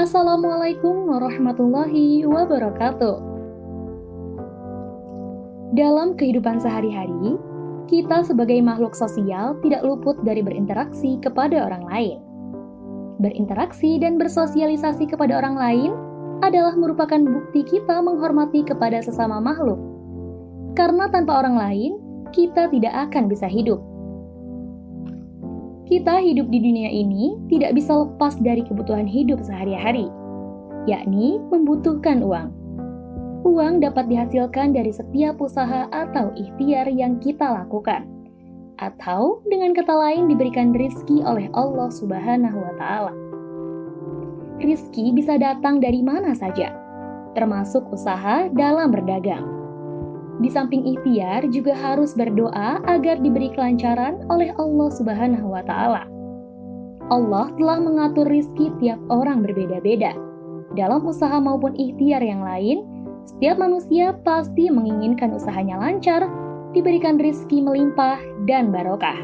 Assalamualaikum warahmatullahi wabarakatuh. Dalam kehidupan sehari-hari, kita sebagai makhluk sosial tidak luput dari berinteraksi kepada orang lain. Berinteraksi dan bersosialisasi kepada orang lain adalah merupakan bukti kita menghormati kepada sesama makhluk. Karena tanpa orang lain, kita tidak akan bisa hidup. Kita hidup di dunia ini tidak bisa lepas dari kebutuhan hidup sehari-hari, yakni membutuhkan uang. Uang dapat dihasilkan dari setiap usaha atau ikhtiar yang kita lakukan, atau dengan kata lain diberikan rizki oleh Allah Subhanahu wa Ta'ala. Rizki bisa datang dari mana saja, termasuk usaha dalam berdagang. Di samping ikhtiar juga harus berdoa agar diberi kelancaran oleh Allah Subhanahu wa Ta'ala. Allah telah mengatur rizki tiap orang berbeda-beda. Dalam usaha maupun ikhtiar yang lain, setiap manusia pasti menginginkan usahanya lancar, diberikan rizki melimpah dan barokah.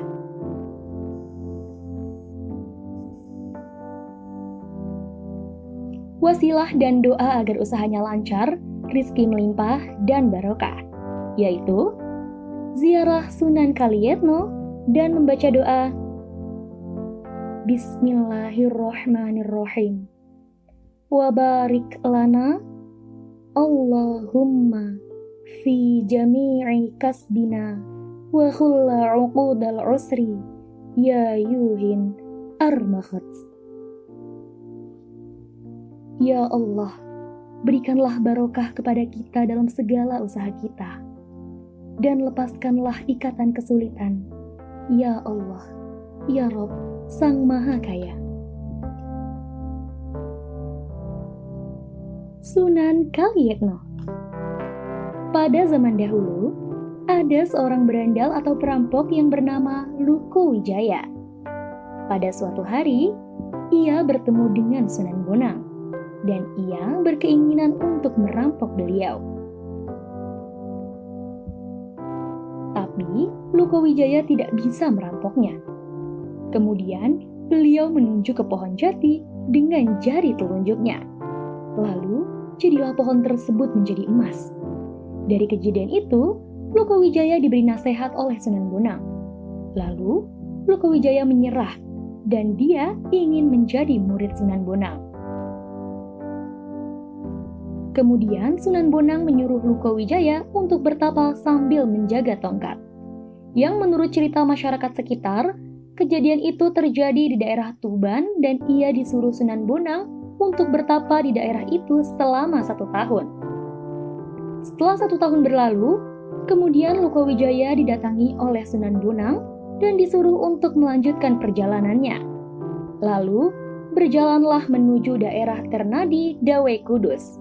Wasilah dan doa agar usahanya lancar, rizki melimpah dan barokah, yaitu ziarah Sunan Kalietno dan membaca doa Bismillahirrohmanirrohim. Wa barik lana Allahumma fi jami'i kasbina wa khulla uqudal usri ya yuhin armakhat. Ya Allah, berikanlah barokah kepada kita dalam segala usaha kita, dan lepaskanlah ikatan kesulitan. Ya Allah, Ya Rabb, Sang Maha Kaya. Sunan Kalietno. Pada zaman dahulu, ada seorang berandal atau perampok yang bernama Luko Wijaya. Pada suatu hari, ia bertemu dengan Sunan Bonang, dan ia berkeinginan untuk merampok beliau. Tapi, Luko Wijaya tidak bisa merampoknya. Kemudian, beliau menunjuk ke pohon jati dengan jari telunjuknya. Lalu, jadilah pohon tersebut menjadi emas. Dari kejadian itu, Luko Wijaya diberi nasihat oleh Sunan Bonang. Lalu, Luko Wijaya menyerah, dan dia ingin menjadi murid Sunan Bonang. Kemudian Sunan Bonang menyuruh Luko Wijaya untuk bertapa sambil menjaga tongkat. Yang menurut cerita masyarakat sekitar, kejadian itu terjadi di daerah Tuban dan ia disuruh Sunan Bonang untuk bertapa di daerah itu selama 1 tahun. Setelah 1 tahun berlalu, kemudian Luko Wijaya didatangi oleh Sunan Bonang dan disuruh untuk melanjutkan perjalanannya. Lalu, berjalanlah menuju daerah Ternadi, Dawe Kudus.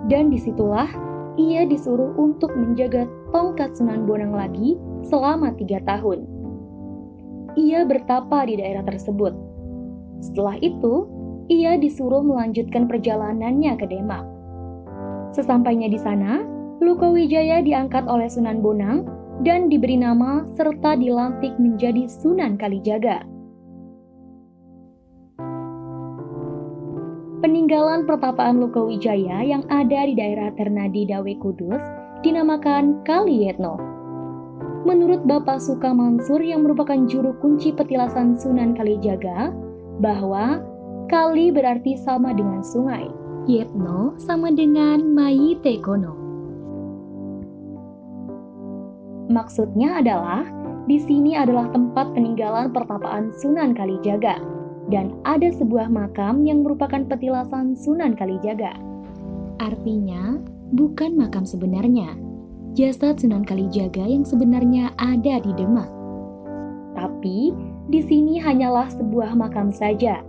Dan disitulah ia disuruh untuk menjaga tongkat Sunan Bonang lagi selama 3 tahun. Ia bertapa di daerah tersebut. Setelah itu, ia disuruh melanjutkan perjalanannya ke Demak. Sesampainya di sana, Luko Wijaya diangkat oleh Sunan Bonang dan diberi nama serta dilantik menjadi Sunan Kalijaga. Peninggalan pertapaan Luko Wijaya yang ada di daerah Ternadi Dawe Kudus dinamakan Kalietno. Menurut Bapak Suka Mansur yang merupakan juru kunci petilasan Sunan Kalijaga, bahwa Kali berarti sama dengan sungai, Yetno sama dengan Mayite Kono. Maksudnya adalah, di sini adalah tempat peninggalan pertapaan Sunan Kalijaga, dan ada sebuah makam yang merupakan petilasan Sunan Kalijaga. Artinya, bukan makam sebenarnya. Jasad Sunan Kalijaga yang sebenarnya ada di Demak. Tapi, di sini hanyalah sebuah makam saja.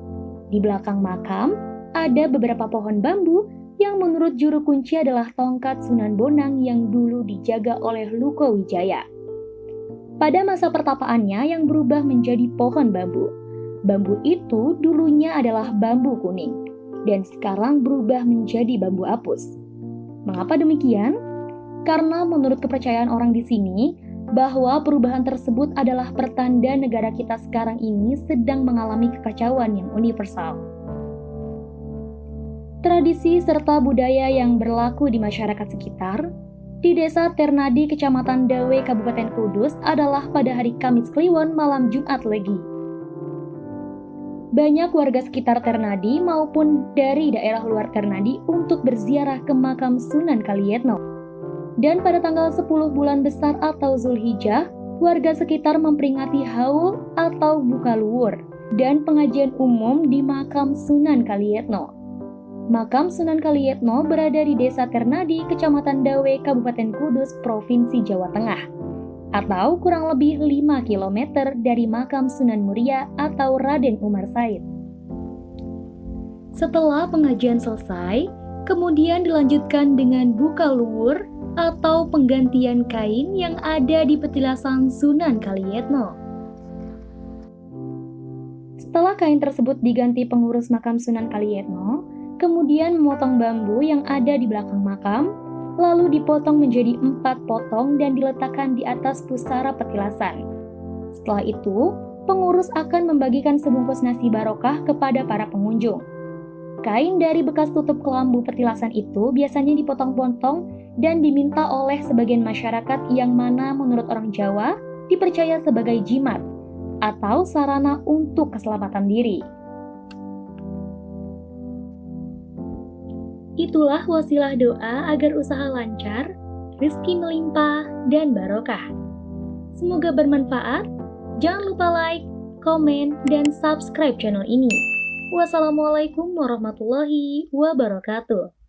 Di belakang makam, ada beberapa pohon bambu yang menurut juru kunci adalah tongkat Sunan Bonang yang dulu dijaga oleh Luko Wijaya. Pada masa pertapaannya yang berubah menjadi pohon bambu. Bambu itu dulunya adalah bambu kuning, dan sekarang berubah menjadi bambu apus. Mengapa demikian? Karena menurut kepercayaan orang di sini, bahwa perubahan tersebut adalah pertanda negara kita sekarang ini sedang mengalami kekacauan yang universal. Tradisi serta budaya yang berlaku di masyarakat sekitar di Desa Ternadi, Kecamatan Dawe, Kabupaten Kudus adalah pada hari Kamis Kliwon malam Jumat Legi. Banyak warga sekitar Ternadi maupun dari daerah luar Ternadi untuk berziarah ke makam Sunan Kalietno. Dan pada tanggal 10 bulan besar atau Zulhijjah, warga sekitar memperingati haul atau buka luwur dan pengajian umum di makam Sunan Kalietno. Makam Sunan Kalietno berada di Desa Ternadi, Kecamatan Dawe, Kabupaten Kudus, Provinsi Jawa Tengah, atau kurang lebih 5 km dari makam Sunan Muria atau Raden Umar Said. Setelah pengajian selesai, kemudian dilanjutkan dengan buka luwur atau penggantian kain yang ada di petilasan Sunan Kalietno. Setelah kain tersebut diganti pengurus makam Sunan Kalietno, kemudian memotong bambu yang ada di belakang makam, lalu dipotong menjadi 4 potong dan diletakkan di atas pusara petilasan. Setelah itu, pengurus akan membagikan sebungkus nasi barokah kepada para pengunjung. Kain dari bekas tutup kelambu petilasan itu biasanya dipotong-potong dan diminta oleh sebagian masyarakat yang mana menurut orang Jawa dipercaya sebagai jimat atau sarana untuk keselamatan diri. Itulah wasilah doa agar usaha lancar, rezeki melimpah, dan barokah. Semoga bermanfaat. Jangan lupa like, komen, dan subscribe channel ini. Wassalamualaikum warahmatullahi wabarakatuh.